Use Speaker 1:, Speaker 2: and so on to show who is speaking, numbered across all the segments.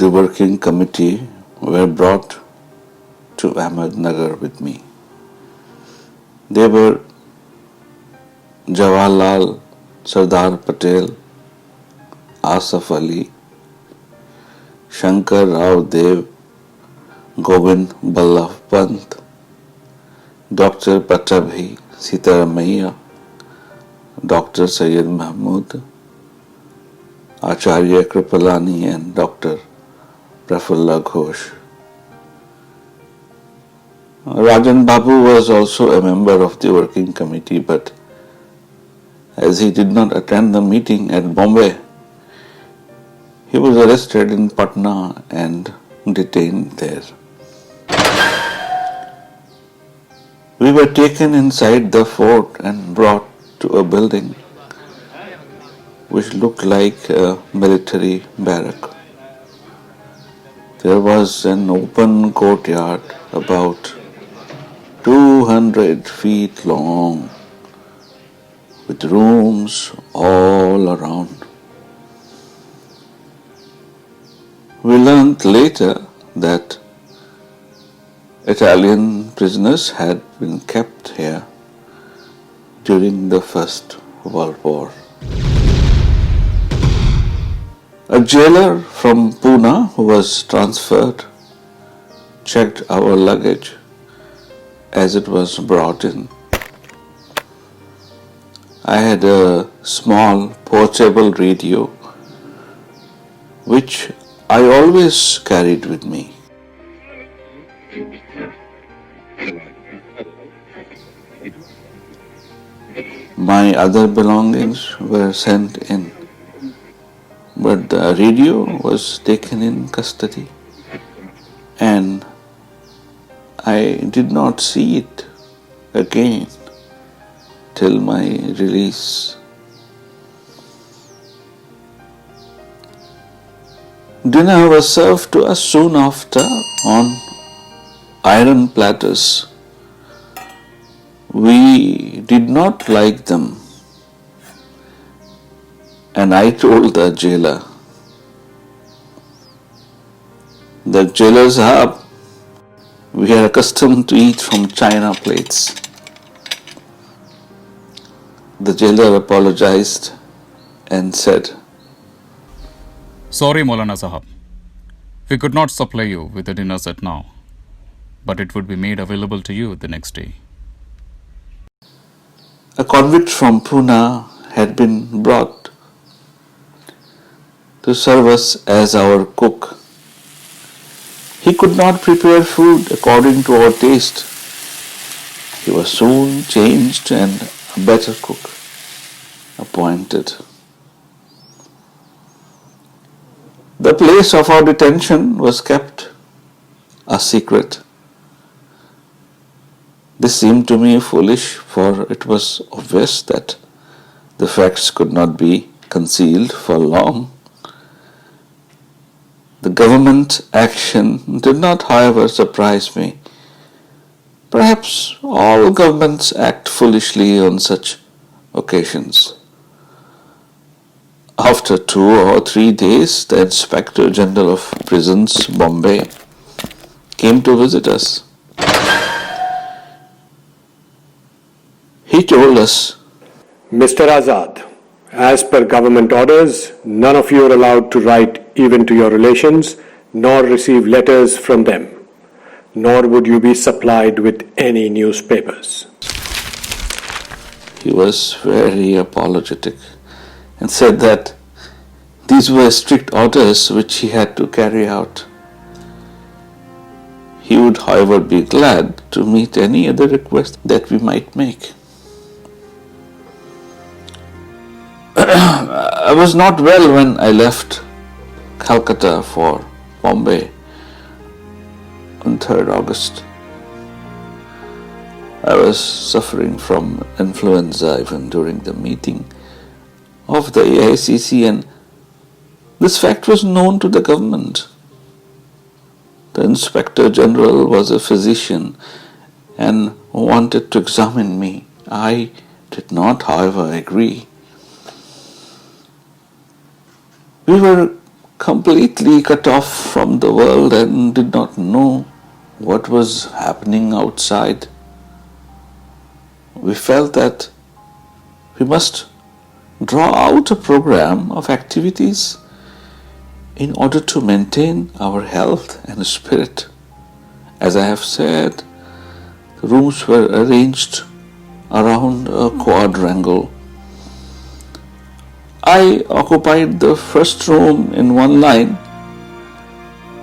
Speaker 1: the working committee were brought to Ahmednagar with me. They were Jawaharlal, Sardar Patel, Asaf Ali, Shankar Rao Dev, Govind Ballabh Pant, Dr. Pattabhi Sitaramaiah, Dr. Syed Mahmud, Acharya Kripalani and Dr. Prafulla Ghosh. Rajan Babu was also a member of the working committee, but as he did not attend the meeting at Bombay, he was arrested in Patna and detained there. We were taken inside the fort and brought to a building which looked like a military barrack. There was an open courtyard about 200 feet long with rooms all around. We learned later that Italian prisoners had been kept here during the First World War. A jailer from Pune who was transferred checked our luggage as it was brought in. I had a small portable radio which I always carried with me. My other belongings were sent in, but the radio was taken in custody and I did not see it again till my release. Dinner was served to us soon after on iron platters. We did not like them, and I told the jailer, "The jailer Sahab, we are accustomed to eat from china plates." The jailer apologized and said,
Speaker 2: "Sorry, Maulana Sahab. We could not supply you with the dinner set now, but it would be made available to you the next day."
Speaker 1: A convict from Pune had been brought to serve us as our cook. He could not prepare food according to our taste. He was soon changed and a better cook appointed. The place of our detention was kept a secret. This seemed to me foolish, for it was obvious that the facts could not be concealed for long. The government action did not, however, surprise me. Perhaps all governments act foolishly on such occasions. After 2 or 3 days, the Inspector General of Prisons, Bombay, came to visit us. He told us,
Speaker 3: "Mr. Azad, as per government orders, none of you are allowed to write even to your relations, nor receive letters from them, nor would you be supplied with any newspapers."
Speaker 1: He was very apologetic and said that these were strict orders which he had to carry out. He would, however, be glad to meet any other request that we might make. I was not well when I left Calcutta for Bombay on 3rd August. I was suffering from influenza even during the meeting of the AICC, and this fact was known to the government. The Inspector General was a physician and wanted to examine me. I did not, however, agree. We were completely cut off from the world and did not know what was happening outside. We felt that we must draw out a program of activities in order to maintain our health and spirit. As I have said, the rooms were arranged around a quadrangle. I occupied the first room in one line.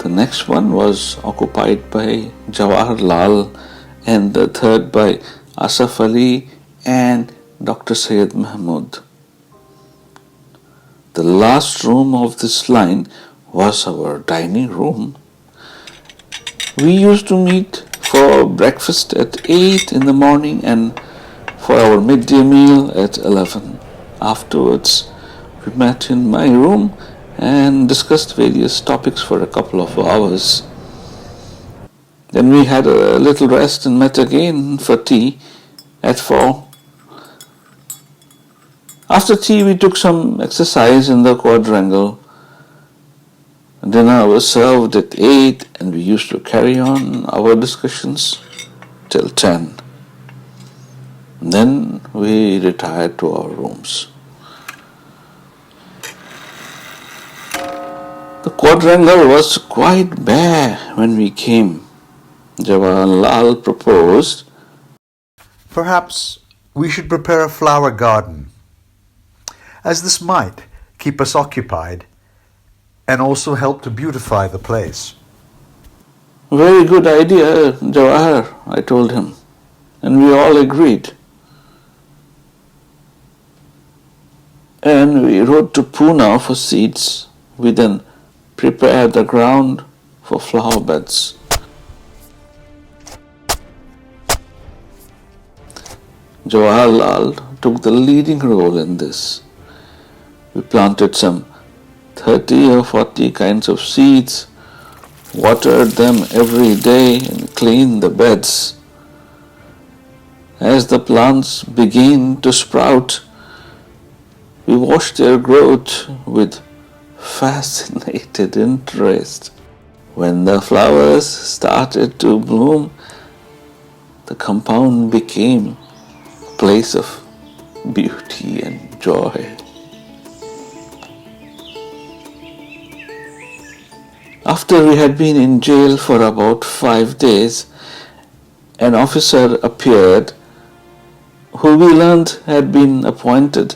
Speaker 1: The next one was occupied by Jawaharlal and the third by Asaf Ali and Dr. Syed Mahmud. The last room of this line was our dining room. We used to meet for breakfast at 8 in the morning and for our midday meal at 11. Afterwards, we met in my room and discussed various topics for a couple of hours. Then we had a little rest and met again for tea at 4. After tea, we took some exercise in the quadrangle. Dinner was served at 8 and we used to carry on our discussions till 10. Then we retired to our rooms. The quadrangle was quite bare when we came. Jawaharlal proposed,
Speaker 4: "Perhaps we should prepare a flower garden, as this might keep us occupied and also help to beautify the place."
Speaker 1: "Very good idea, Jawahar," I told him, and we all agreed. And we rode to Pune for seeds. We then prepared the ground for flower beds. Jawaharlal took the leading role in this. We planted some 30 or 40 kinds of seeds, watered them every day and cleaned the beds. As the plants began to sprout, we watched their growth with fascinated interest. When the flowers started to bloom, the compound became a place of beauty and joy. After we had been in jail for about 5 days, an officer appeared who we learned had been appointed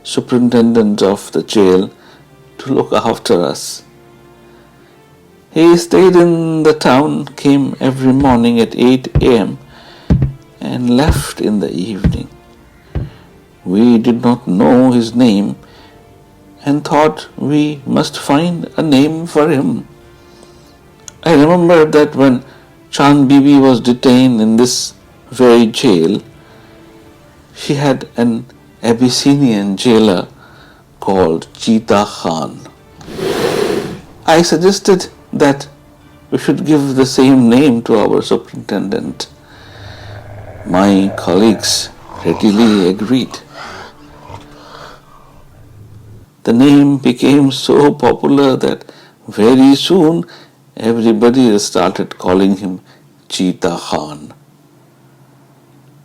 Speaker 1: superintendent of the jail to look after us. He stayed in the town, came every morning at 8 a.m. and left in the evening. We did not know his name and thought we must find a name for him. I remember that when Chand Bibi was detained in this very jail, she had an Abyssinian jailer called Cheetah Khan. I suggested that we should give the same name to our superintendent. My colleagues readily agreed. The name became so popular that very soon everybody started calling him Cheetah Khan.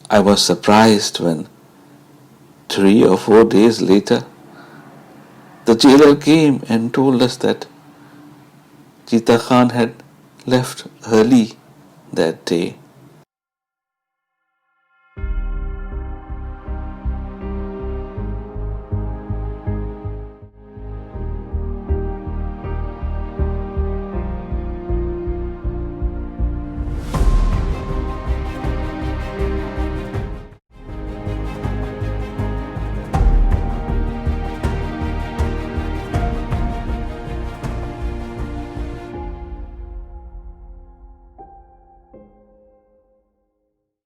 Speaker 1: I was surprised when 3 or 4 days later, the jailer came and told us that Cheetah Khan had left early that day.